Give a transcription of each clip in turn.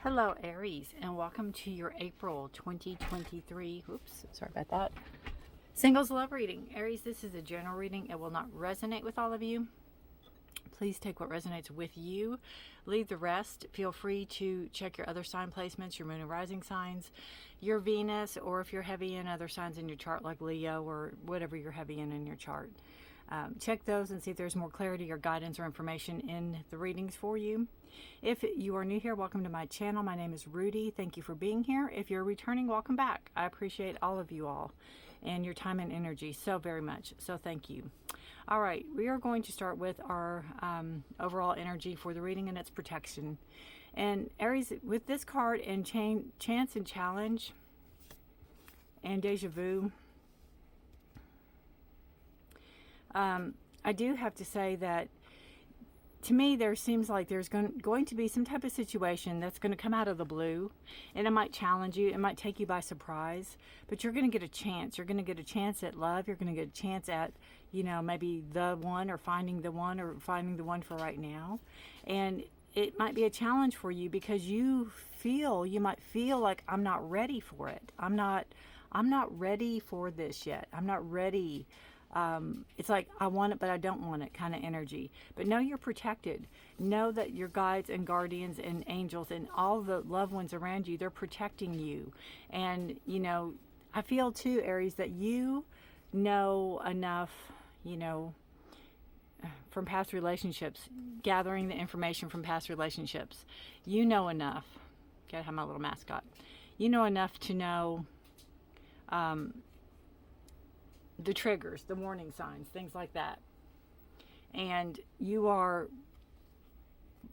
Hello Aries, and welcome to your April 2023, oops, sorry about that, Singles Love Reading. Aries, this is a general reading. It will not resonate with all of you. Please take what resonates with you. Leave the rest. Feel free to check your other sign placements, your moon and rising signs, your Venus, or if you're heavy in other signs in your chart like Leo or whatever you're heavy in your chart. Check those and see if there's more clarity or guidance or information in the readings for you. If you are new here, welcome to my channel. My name is Rudy. Thank you for being here. If you're returning, welcome back. I appreciate all of you all and your time and energy so very much. So thank you. All right, we are going to start with our overall energy for the reading and its protection. And Aries, with this card and chance and challenge and deja vu, I do have to say that to me there seems like there's going to be some type of situation that's going to come out of the blue, and it might challenge you, it might take you by surprise, but you're going to get a chance. You're going to get a chance at love. You're going to get a chance at, you know, maybe the one, or finding the one for right now. And it might be a challenge for you because you might feel like, I'm not ready for it. I'm not ready for this yet. I'm not ready. It's like, I want it, but I don't want it kind of energy. But know you're protected. Know that your guides and guardians and angels and all the loved ones around you, they're protecting you. And, you know, I feel too, Aries, that you know enough, you know, from past relationships, gathering the information from past relationships. You know enough. Gotta have my little mascot. You know enough to know, the triggers, the warning signs, things like that. And you are,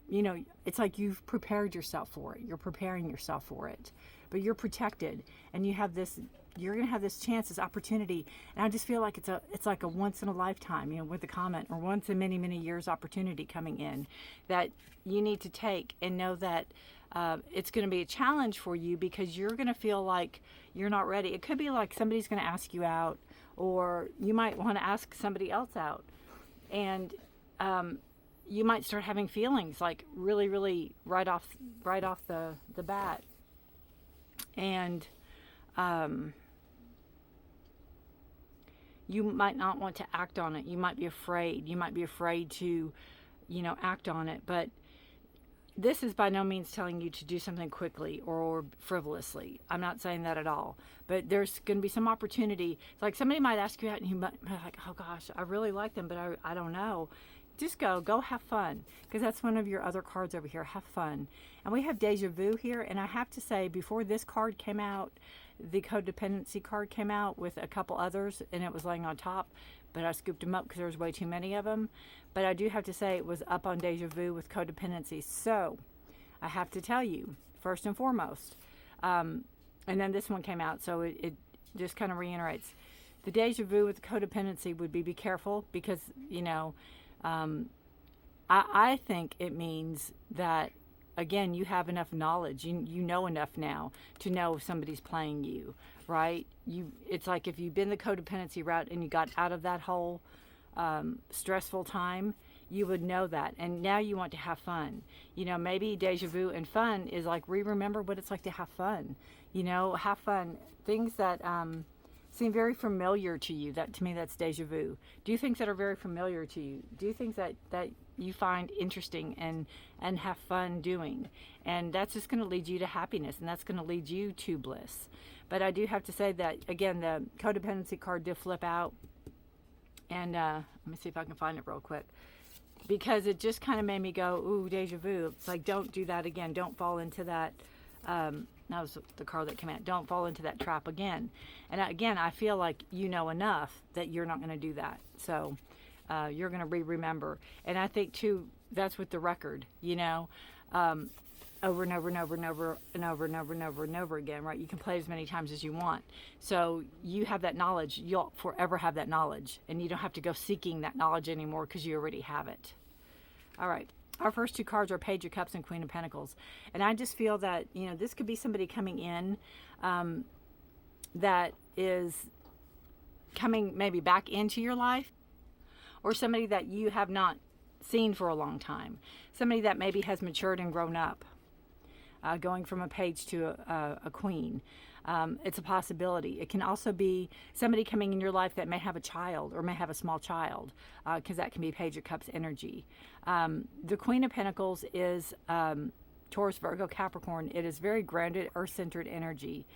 you know, it's like you've prepared yourself for it. You're preparing yourself for it, but you're protected, and you have this, you're going to have this chance, this opportunity. And I just feel like it's like a once in a lifetime, you know, with the comment, or once in many, many years opportunity coming in that you need to take, and know that it's going to be a challenge for you because you're going to feel like you're not ready. It could be like somebody's going to ask you out, or you might want to ask somebody else out, and you might start having feelings like really right off the bat. And you might not want to act on it. You might be afraid. You might be afraid to, you know, act on it. But this is by no means telling you to do something quickly or frivolously. I'm not saying that at all. But there's going to be some opportunity. It's like somebody might ask you out, and you might be like, oh gosh, I really like them, but I don't know. Just go have fun, because that's one of your other cards over here. Have fun. And we have deja vu here. And I have to say, before this card came out, the codependency card came out with a couple others, and it was laying on top, but I scooped them up because there was way too many of them. But I do have to say, it was up on deja vu with codependency. So I have to tell you, first and foremost, and then this one came out, so it just kind of reiterates. The deja vu with codependency would be careful, because, you know, I think it means that, again, you have enough knowledge. You know enough now to know if somebody's playing you, right? It's like if you've been the codependency route and you got out of that whole stressful time, you would know that. And now you want to have fun. You know, maybe deja vu and fun is like remember what it's like to have fun. You know, have fun. Things that seem very familiar to you. That, to me, that's deja vu. Do things that are very familiar to you. Do things that you find interesting and have fun doing. And that's just going to lead you to happiness, and that's going to lead you to bliss. But I do have to say that, again, the codependency card did flip out. And let me see if I can find it real quick, because it just kind of made me go, ooh, deja vu. It's like, don't do that again. Don't fall into that. That was the card that came out. Don't fall into that trap again. And again, I feel like you know enough that you're not going to do that. So you're going to remember. And I think too, that's with the record, you know, over and over and over and over and over and over and over and over again, right? You can play as many times as you want. So you have that knowledge. You'll forever have that knowledge, and you don't have to go seeking that knowledge anymore because you already have it. All right. Our first two cards are Page of Cups and Queen of Pentacles. And I just feel that, you know, this could be somebody coming in that is coming maybe back into your life, or somebody that you have not seen for a long time. Somebody that maybe has matured and grown up. going from a page to a queen. It's a possibility. It can also be somebody coming in your life that may have a child or may have a small child, because that can be Page of Cups energy. The Queen of Pentacles is Taurus, Virgo, Capricorn. It is very grounded, earth-centered energy.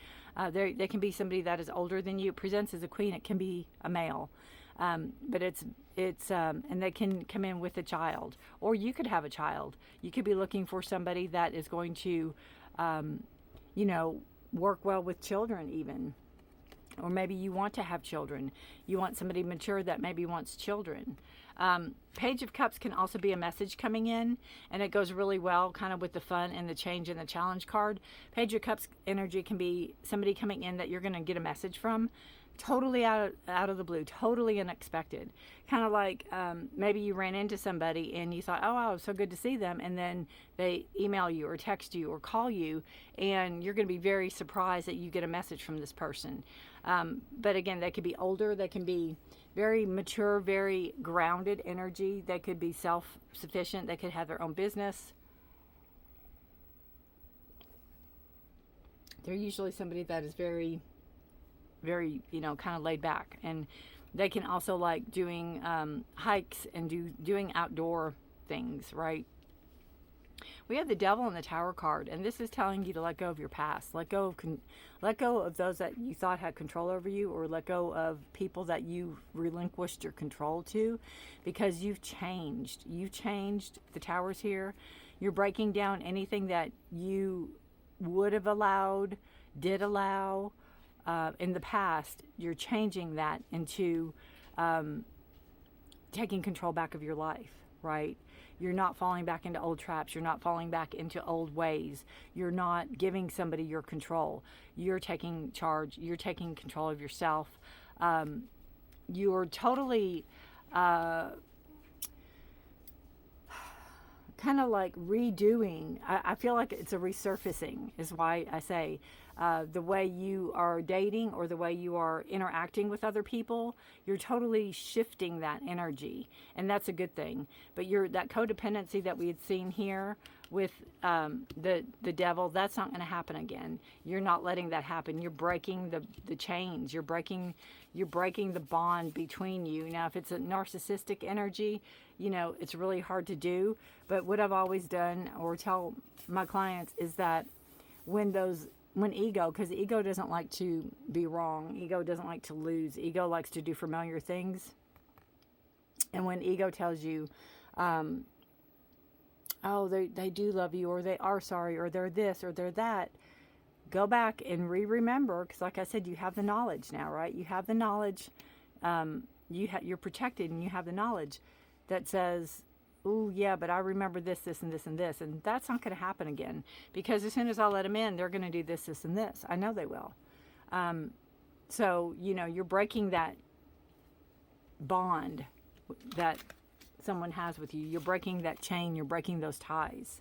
They can be somebody that is older than you. It presents as a queen. It can be a male. But it's and they can come in with a child, or you could have a child. You could be looking for somebody that is going to, work well with children even. Or maybe you want to have children. You want somebody mature that maybe wants children. Page of Cups can also be a message coming in, and it goes really well kind of with the fun and the change and the challenge card. Page of Cups energy can be somebody coming in that you're going to get a message from, totally out of the blue, totally unexpected. Kind of like maybe you ran into somebody and you thought, oh, wow, it's so good to see them, and then they email you or text you or call you, and you're going to be very surprised that you get a message from this person. But again, they could be older, they can be very mature, very grounded energy. They could be self-sufficient, they could have their own business. They're usually somebody that is very, very, kind of laid back, and they can also like doing hikes and doing outdoor things, right? We have the Devil and the Tower card, and this is telling you to let go of your past, let go of those that you thought had control over you, or let go of people that you relinquished your control to, because you've changed. You've changed. The Tower's here. You're breaking down anything that you would have allowed, did allow in the past. You're changing that into taking control back of your life, right? You're not falling back into old traps. You're not falling back into old ways. You're not giving somebody your control. You're taking charge. You're taking control of yourself. You're totally kind of like redoing. I feel like it's a resurfacing is why I say the way you are dating or the way you are interacting with other people, you're totally shifting that energy, and that's a good thing. But that codependency that we had seen here with the Devil, that's not going to happen again. You're not letting that happen. You're breaking the chains. You're breaking the bond between you. Now, if it's a narcissistic energy, it's really hard to do. But what I've always done or tell my clients is that when ego, because ego doesn't like to be wrong, ego doesn't like to lose, ego likes to do familiar things. And when ego tells you, oh, they do love you, or they are sorry, or they're this, or they're that, go back and remember, because like I said, you have the knowledge now, right? You have the knowledge, you're protected, and you have the knowledge that says, oh, yeah, but I remember this, this, and this, and this. And that's not going to happen again. Because as soon as I let them in, they're going to do this, this, and this. I know they will. So, you're breaking that bond that someone has with you. You're breaking that chain. You're breaking those ties.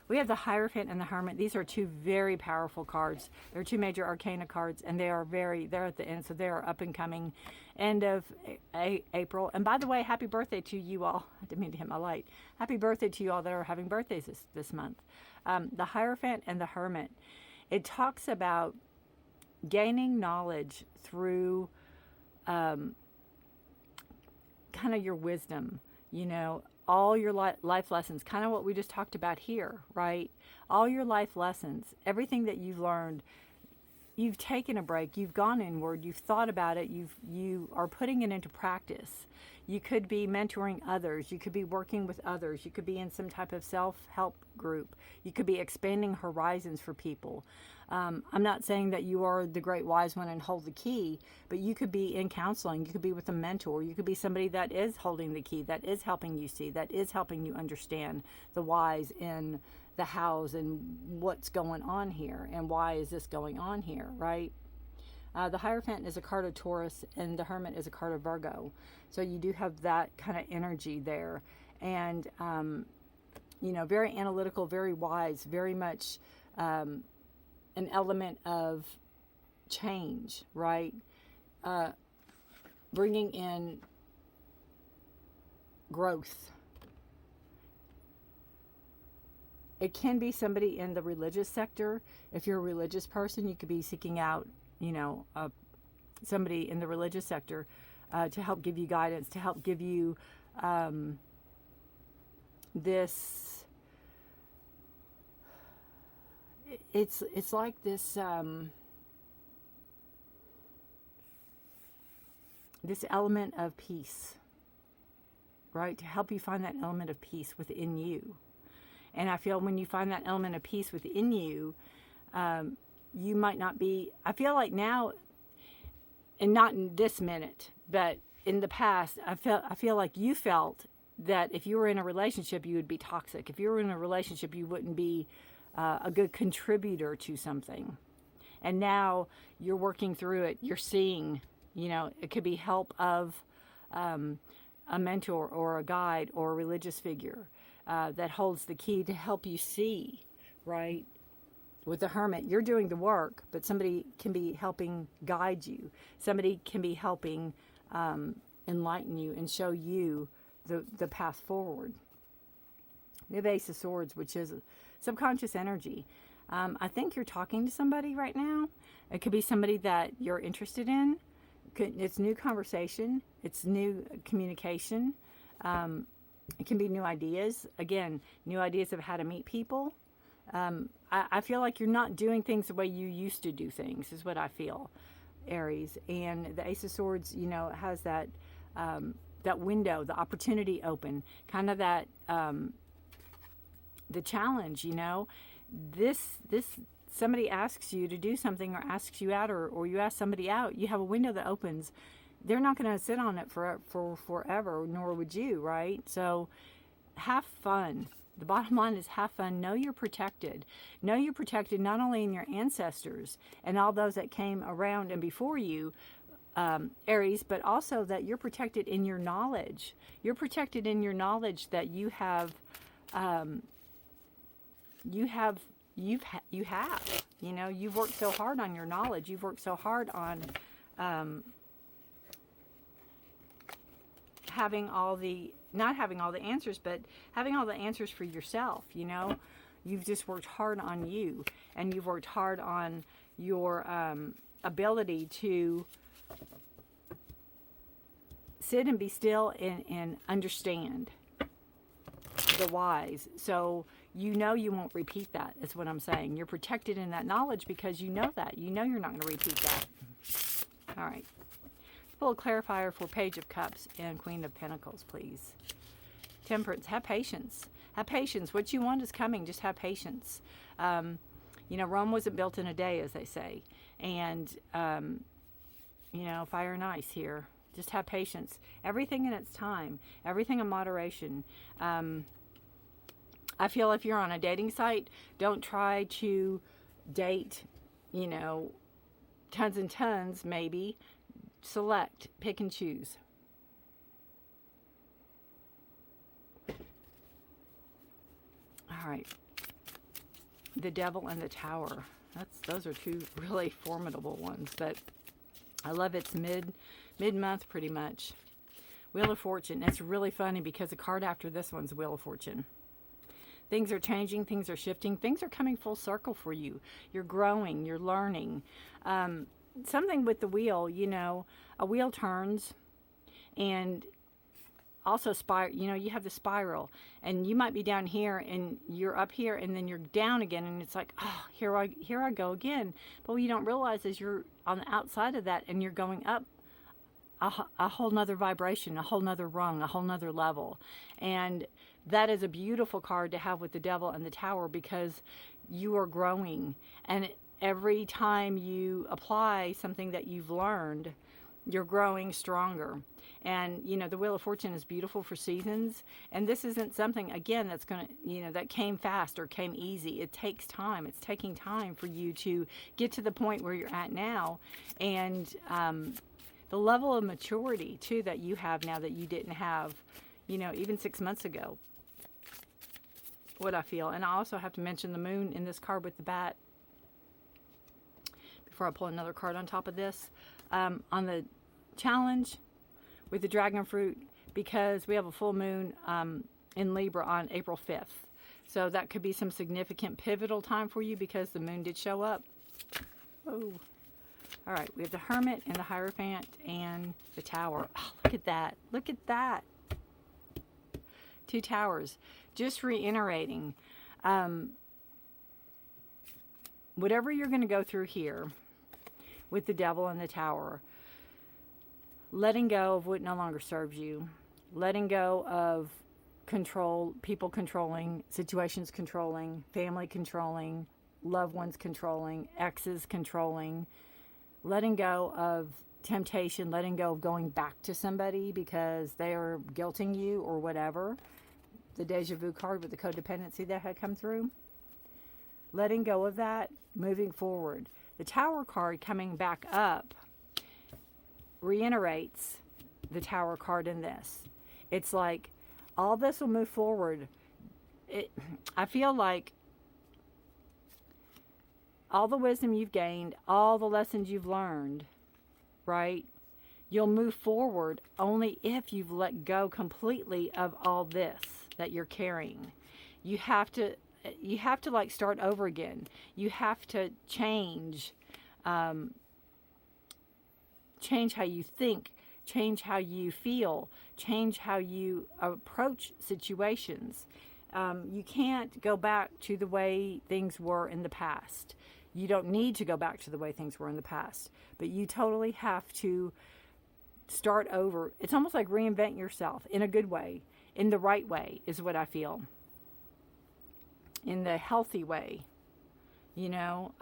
We have the Hierophant and the Hermit. These are two very powerful cards. They're two major arcana cards, and they're at the end, so they are up and coming. End of April. And by the way, happy birthday to you all. I didn't mean to hit my light. Happy birthday to you all that are having birthdays this month. The Hierophant and the Hermit. It talks about gaining knowledge through kind of your wisdom, all your life lessons, kind of what we just talked about here, right? All your life lessons, everything that you've learned, you've taken a break, you've gone inward, you've thought about it, you are putting it into practice. You could be mentoring others, you could be working with others, you could be in some type of self-help group, you could be expanding horizons for people. I'm not saying that you are the great wise one and hold the key, but you could be in counseling, you could be with a mentor, you could be somebody that is holding the key, that is helping you see, that is helping you understand the whys in the hows and what's going on here and why is this going on here, right? The Hierophant is a card of Taurus and the Hermit is a card of Virgo. So you do have that kind of energy there. And, very analytical, very wise, very much an element of change, right? Bringing in growth. it can be somebody in the religious sector. If you're a religious person, you could be seeking out, somebody in the religious sector to help give you guidance, to help give you this. It's like this this element of peace, right? To help you find that element of peace within you. And I feel when you find that element of peace within you, you might not be, I feel like now, and not in this minute, but in the past, I feel like you felt that if you were in a relationship, you would be toxic. If you were in a relationship, you wouldn't be a good contributor to something. And now you're working through it. You're seeing, it could be help of a mentor or a guide or a religious figure that holds the key to help you see, right? With the Hermit, you're doing the work, but somebody can be helping guide you. Somebody can be helping enlighten you and show you the path forward. We have Ace of Swords, which is subconscious energy. I think you're talking to somebody right now. It could be somebody that you're interested in. It's new conversation. It's new communication. It can be new ideas. Again, new ideas of how to meet people. I feel like you're not doing things the way you used to do things, is what I feel, Aries. And the Ace of Swords, has that that window, the opportunity open, kind of that the challenge. This somebody asks you to do something or asks you out, or you ask somebody out. You have a window that opens. They're not going to sit on it for forever, nor would you, right? So have fun. The bottom line is have fun. Know you're protected. Know you're protected not only in your ancestors and all those that came around and before you, Aries, but also that you're protected in your knowledge. You're protected in your knowledge that you have. You've worked so hard on your knowledge. You've worked so hard on not having all the answers, but having all the answers for yourself. You've just worked hard on you, and you've worked hard on your ability to sit and be still and understand the whys. So you won't repeat that, is what I'm saying. You're protected in that knowledge because you know that. You know you're not going to repeat that. All right. A little clarifier for Page of Cups and Queen of Pentacles, please. Temperance. Have patience. Have patience. What you want is coming. Just have patience. Rome wasn't built in a day, as they say. And, fire and ice here. Just have patience. Everything in its time. Everything in moderation. I feel if you're on a dating site, don't try to date, tons and tons, maybe. Select, pick and choose. All right. The Devil and the Tower. Those are two really formidable ones, but I love it's mid-month pretty much. Wheel of Fortune. It's really funny because the card after this one's Wheel of Fortune. Things are changing, things are shifting, things are coming full circle for you. You're growing, you're learning. Something with the wheel, a wheel turns, and also you have the spiral, and you might be down here and you're up here and then you're down again, and it's like, oh, here I go again. But what you don't realize is you're on the outside of that and you're going up a whole nother vibration, a whole nother rung, a whole nother level. And that is a beautiful card to have with the Devil and the Tower, because you are growing, and every time you apply something that you've learned, you're growing stronger. And the Wheel of Fortune is beautiful for seasons, and this isn't something, again, that's going to that came fast or came easy. It takes time. It's taking time for you to get to the point where you're at now, and the level of maturity too that you have now that you didn't have even 6 months ago, what I feel. And I also have to mention the Moon in this card with the bat before I pull another card on top of this. On the challenge with the Dragon Fruit, because we have a full moon in Libra on April 5th. So that could be some significant pivotal time for you because the moon did show up. Oh. All right, we have the Hermit and the Hierophant and the Tower. Oh, look at that. Look at that. 2 towers. Just reiterating, whatever you're going to go through here with the Devil and the Tower, letting go of what no longer serves you, letting go of control, people controlling, situations controlling, family controlling, loved ones controlling, exes controlling, letting go of temptation, letting go of going back to somebody because they are guilting you or whatever. The Deja Vu card with the codependency that had come through. Letting go of that, moving forward. The Tower card coming back up reiterates the Tower card in this. It's like all this will move forward. I feel like all the wisdom you've gained, all the lessons you've learned, right? You'll move forward only if you've let go completely of all this that you're carrying. You have to like start over again. You have to change how you think, change how you feel, change how you approach situations. You can't go back to the way things were in the past. You don't need to go back to the way things were in the past, but you totally have to start over. It's almost like reinvent yourself in a good way, in the right way is what I feel. In the healthy way, you know,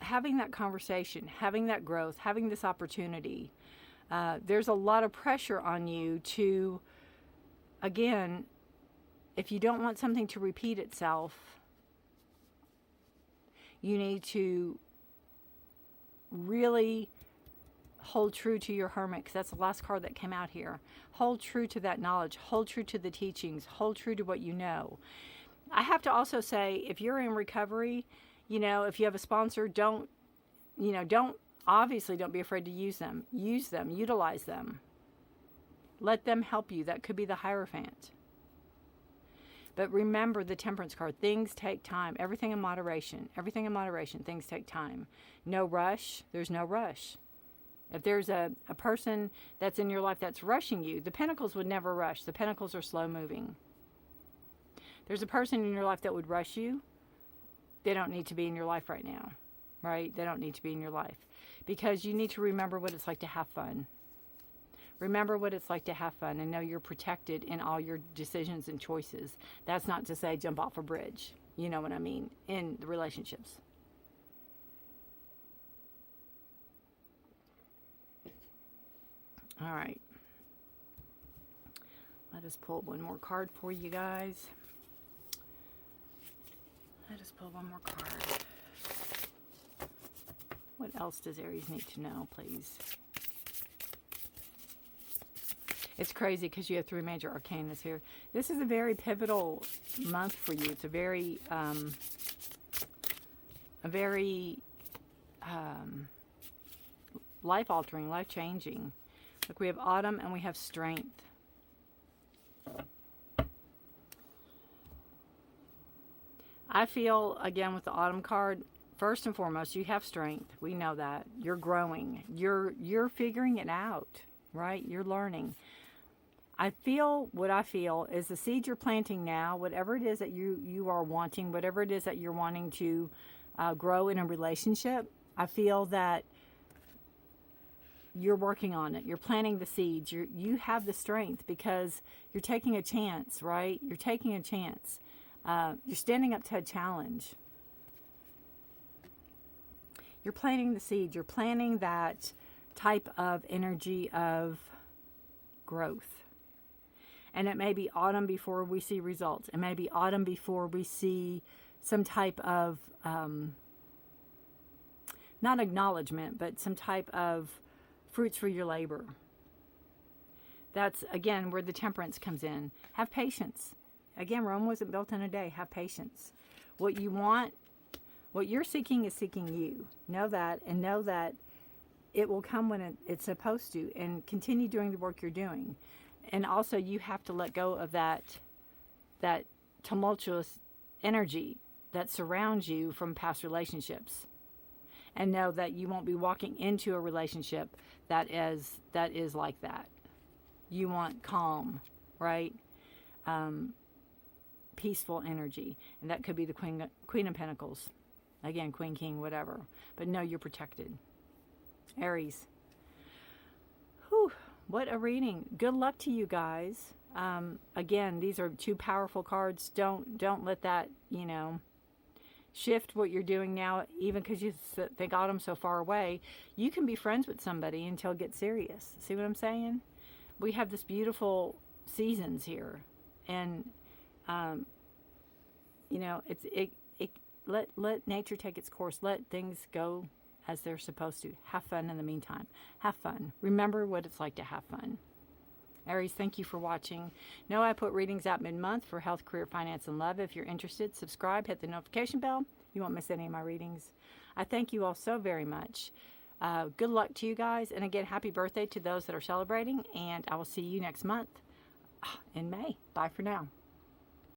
having that conversation, having that growth, having this opportunity. There's a lot of pressure on you to, again, if you don't want something to repeat itself, you need to really hold true to your Hermit, because that's the last card that came out here. Hold true to that knowledge. Hold true to the teachings. Hold true to what you know. I have to also say, if you're in recovery, you know, if you have a sponsor, obviously don't be afraid to use them. Use them. Utilize them. Let them help you. That could be the Hierophant. But remember the Temperance card. Things take time. Everything in moderation. Everything in moderation. Things take time. No rush. There's no rush. If there's a person that's in your life that's rushing you, the Pentacles would never rush. The Pentacles are slow moving. There's a person in your life that would rush you. They don't need to be in your life right now, right? They don't need to be in your life because you need to remember what it's like to have fun. Remember what it's like to have fun and know you're protected in all your decisions and choices. That's not to say jump off a bridge. You know what I mean? In the relationships. All right. Let us pull one more card for you guys. Let us pull one more card. What else does Aries need to know, please? It's crazy because you have 3 major arcanas here. This is a very pivotal month for you. It's a very life-altering, life-changing. Look, we have autumn and we have strength. I feel, again, with the autumn card, first and foremost, you have strength. We know that. You're growing. You're figuring it out, right? You're learning. What I feel is the seed you're planting now, whatever it is that you are wanting, whatever it is that you're wanting to grow in a relationship, I feel that you're working on it. You're planting the seeds. You have the strength because you're taking a chance, right? You're taking a chance. You're standing up to a challenge. You're planting the seed. You're planting that type of energy of growth. And it may be autumn before we see results. It may be autumn before we see some type of, not acknowledgement, but some type of fruits for your labor. That's, again, where the Temperance comes in. Have patience. Again, Rome wasn't built in a day. Have patience. What you want, what you're seeking is seeking you. Know that, and know that it will come when it's supposed to, and continue doing the work you're doing. And also, you have to let go of that tumultuous energy that surrounds you from past relationships, and know that you won't be walking into a relationship that is like that. You want calm, right? Peaceful energy, and that could be the Queen of Pentacles, again, Queen, King, whatever. But know you're protected, Aries. Whew, what a reading. Good luck to you guys. Again, these are two powerful cards. Don't let that, shift what you're doing now, even because you think autumn's so far away. You can be friends with somebody until it gets serious. See what I'm saying? We have this beautiful seasons here, and let nature take its course. Let things go as they're supposed to. Have fun in the meantime. Have fun. Remember what it's like to have fun. Aries, thank you for watching. Know I put readings out mid-month for health, career, finance, and love. If you're interested, subscribe, hit the notification bell. You won't miss any of my readings. I thank you all so very much. Good luck to you guys. And again, happy birthday to those that are celebrating. And I will see you next month in May. Bye for now.